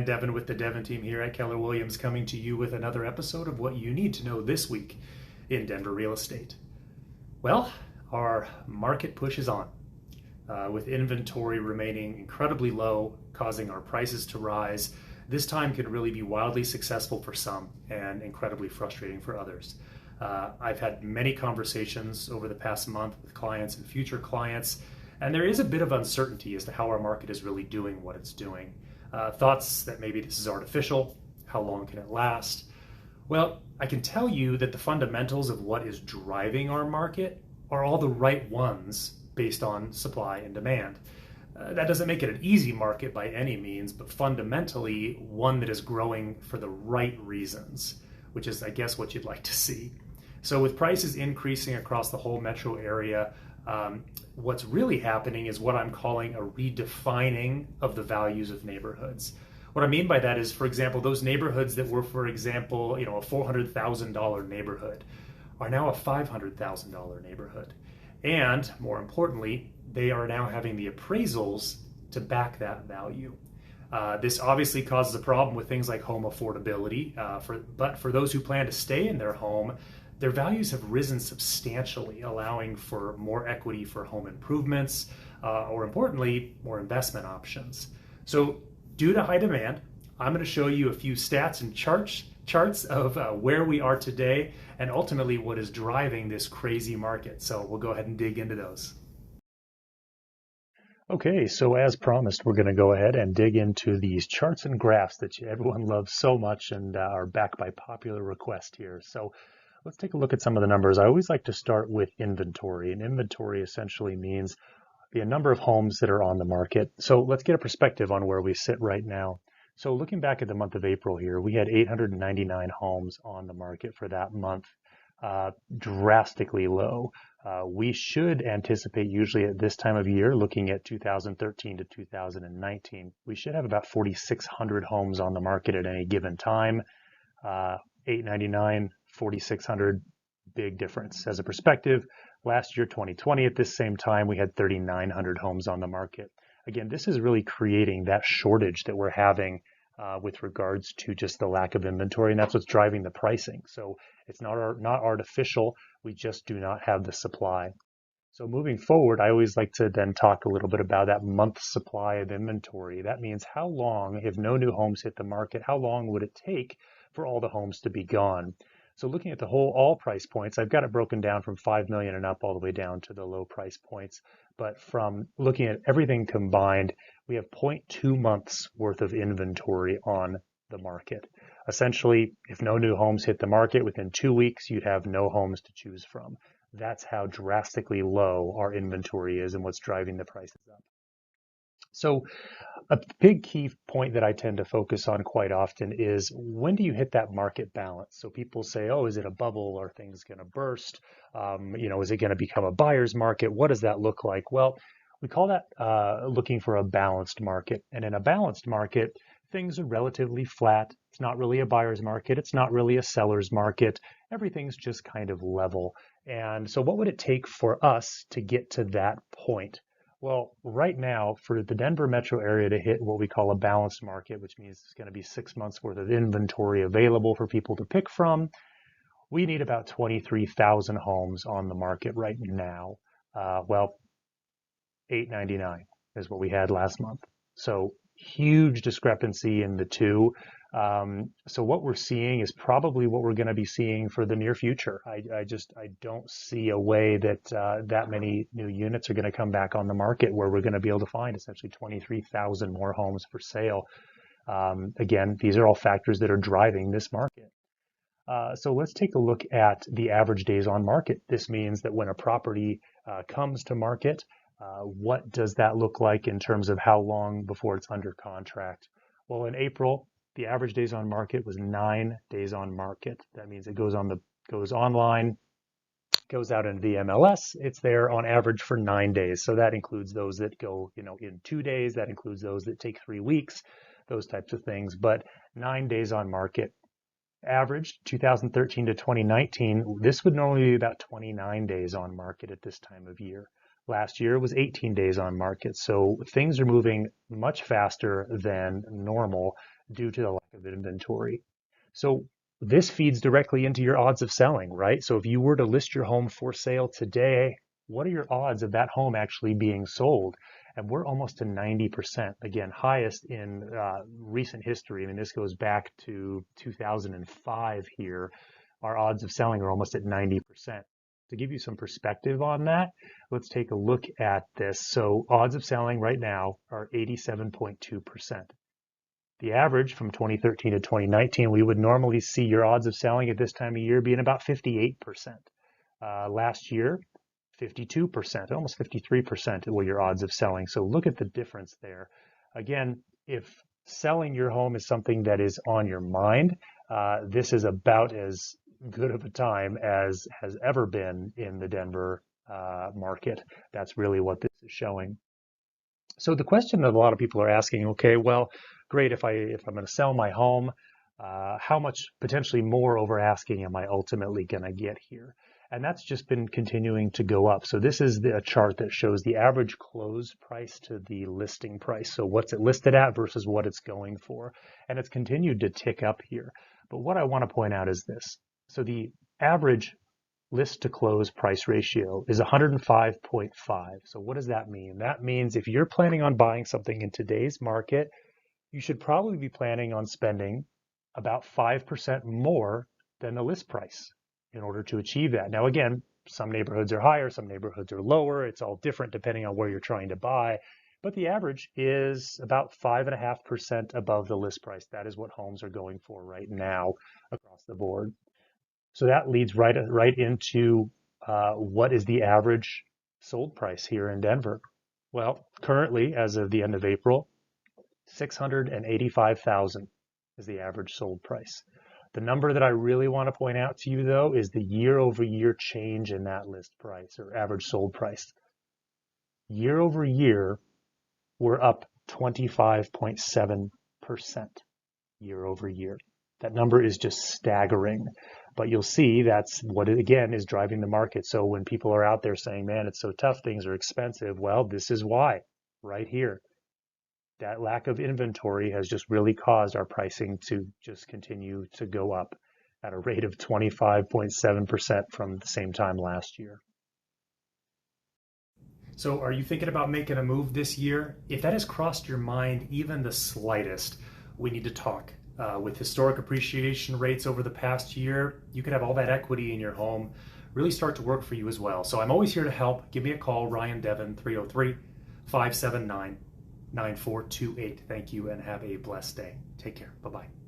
Dan Devin with the Devin team here at Keller Williams, coming to you with another episode of what you need to know this week in Denver real estate. Well, our market pushes on, with inventory remaining incredibly low, causing our prices to rise. This time can really be wildly successful for some and incredibly frustrating for others. I've had many conversations over the past month with clients and future clients, and there is a bit of uncertainty as to how our market is really doing what it's doing. Thoughts that maybe this is artificial, how long can it last? Well, I can tell you that the fundamentals of what is driving our market are all the right ones based on supply and demand. That doesn't make it an easy market by any means, but fundamentally one that is growing for the right reasons, which is, I guess, what you'd like to see. So with prices increasing across the whole metro area, what's really happening is what I'm calling a redefining of the values of neighborhoods. What I mean by that is, for example, those neighborhoods that were, for example, a $400,000 neighborhood are now a $500,000 neighborhood. And more importantly, they are now having the appraisals to back that value. This obviously causes a problem with things like home affordability, but for those who plan to stay in their home, their values have risen substantially, allowing for more equity for home improvements, or importantly, more investment options. So due to high demand, I'm going to show you a few stats and charts of where we are today and ultimately what is driving this crazy market. So we'll go ahead and dig into those. Okay, so as promised, we're going to go ahead and dig into these charts and graphs that everyone loves so much and are backed by popular request here. So let's take a look at some of the numbers. I always like to start with inventory, and inventory essentially means the number of homes that are on the market. So let's get a perspective on where we sit right now. So looking back at the month of April here, we had 899 homes on the market for that month, drastically low. We should anticipate, usually at this time of year, looking at 2013 to 2019, we should have about 4,600 homes on the market at any given time. 899, 4,600, big difference. As a perspective, last year, 2020, at this same time, we had 3,900 homes on the market. Again, this is really creating that shortage that we're having with regards to just the lack of inventory, and that's what's driving the pricing. So it's not artificial, we just do not have the supply. So moving forward, I always like to then talk a little bit about that month supply of inventory. That means how long, if no new homes hit the market, how long would it take for all the homes to be gone? So looking at the all price points, I've got it broken down from 5 million and up all the way down to the low price points. But from looking at everything combined, we have 0.2 months worth of inventory on the market. Essentially, if no new homes hit the market within 2 weeks, you'd have no homes to choose from. That's how drastically low our inventory is and what's driving the prices up. So a big key point that I tend to focus on quite often is, when do you hit that market balance? So people say, oh, is it a bubble? Are things going to burst? Is it going to become a buyer's market? What does that look like? Well, we call that looking for a balanced market. And in a balanced market, things are relatively flat. It's not really a buyer's market. It's not really a seller's market. Everything's just kind of level. And so what would it take for us to get to that point? Well, right now, for the Denver metro area to hit what we call a balanced market, which means it's going to be 6 months worth of inventory available for people to pick from, we need about 23,000 homes on the market right now. 899 is what we had last month. So huge discrepancy in the two. So what we're seeing is probably what we're going to be seeing for the near future. I don't see a way that that many new units are going to come back on the market where we're going to be able to find essentially 23,000 more homes for sale. Again, these are all factors that are driving this market. So let's take a look at the average days on market. This means that when a property comes to market, what does that look like in terms of how long before it's under contract? Well, in April, the average days on market was 9 days on market. That means it goes online, goes out into the MLS. It's there on average for 9 days. So that includes those that go, in 2 days. That includes those that take 3 weeks, those types of things. But 9 days on market. Averaged 2013 to 2019, this would normally be about 29 days on market at this time of year. Last year was 18 days on market. So things are moving much faster than normal. due to the lack of inventory. So this feeds directly into your odds of selling, right? So if you were to list your home for sale today, what are your odds of that home actually being sold? And we're almost to 90%. Again, highest in recent history. I mean, this goes back to 2005 here. Our odds of selling are almost at 90%. To give you some perspective on that, let's take a look at this. So odds of selling right now are 87.2%. The average from 2013 to 2019, we would normally see your odds of selling at this time of year being about 58%. Last year, 52%, almost 53% were your odds of selling. So look at the difference there. Again, if selling your home is something that is on your mind, this is about as good of a time as has ever been in the Denver market. That's really what this is showing. So the question that a lot of people are asking, okay, well, great, if I'm going to sell my home, how much potentially more over asking am I ultimately going to get here? And that's just been continuing to go up. So this is a chart that shows the average close price to the listing price. So what's it listed at versus what it's going for. And it's continued to tick up here. But what I want to point out is this. So the average list to close price ratio is 105.5. So what does that mean? That means if you're planning on buying something in today's market, you should probably be planning on spending about 5% more than the list price in order to achieve that. Now, again, some neighborhoods are higher, some neighborhoods are lower. It's all different depending on where you're trying to buy. But the average is about 5.5% above the list price. That is what homes are going for right now across the board. So that leads right into what is the average sold price here in Denver? Well, currently, as of the end of April, $685,000 is the average sold price. The number that I really want to point out to you, though, is the year-over-year change in that list price or average sold price. Year over year, we're up 25.7% year over year. That number is just staggering. But you'll see that's what, again, is driving the market. So when people are out there saying, man, it's so tough, things are expensive, well, this is why, right here. That lack of inventory has just really caused our pricing to just continue to go up at a rate of 25.7% from the same time last year. So are you thinking about making a move this year? If that has crossed your mind even the slightest, we need to talk. With historic appreciation rates over the past year, you could have all that equity in your home really start to work for you as well. So I'm always here to help. Give me a call, Ryan Devon, 303-579-9428. Thank you and have a blessed day. Take care. Bye-bye.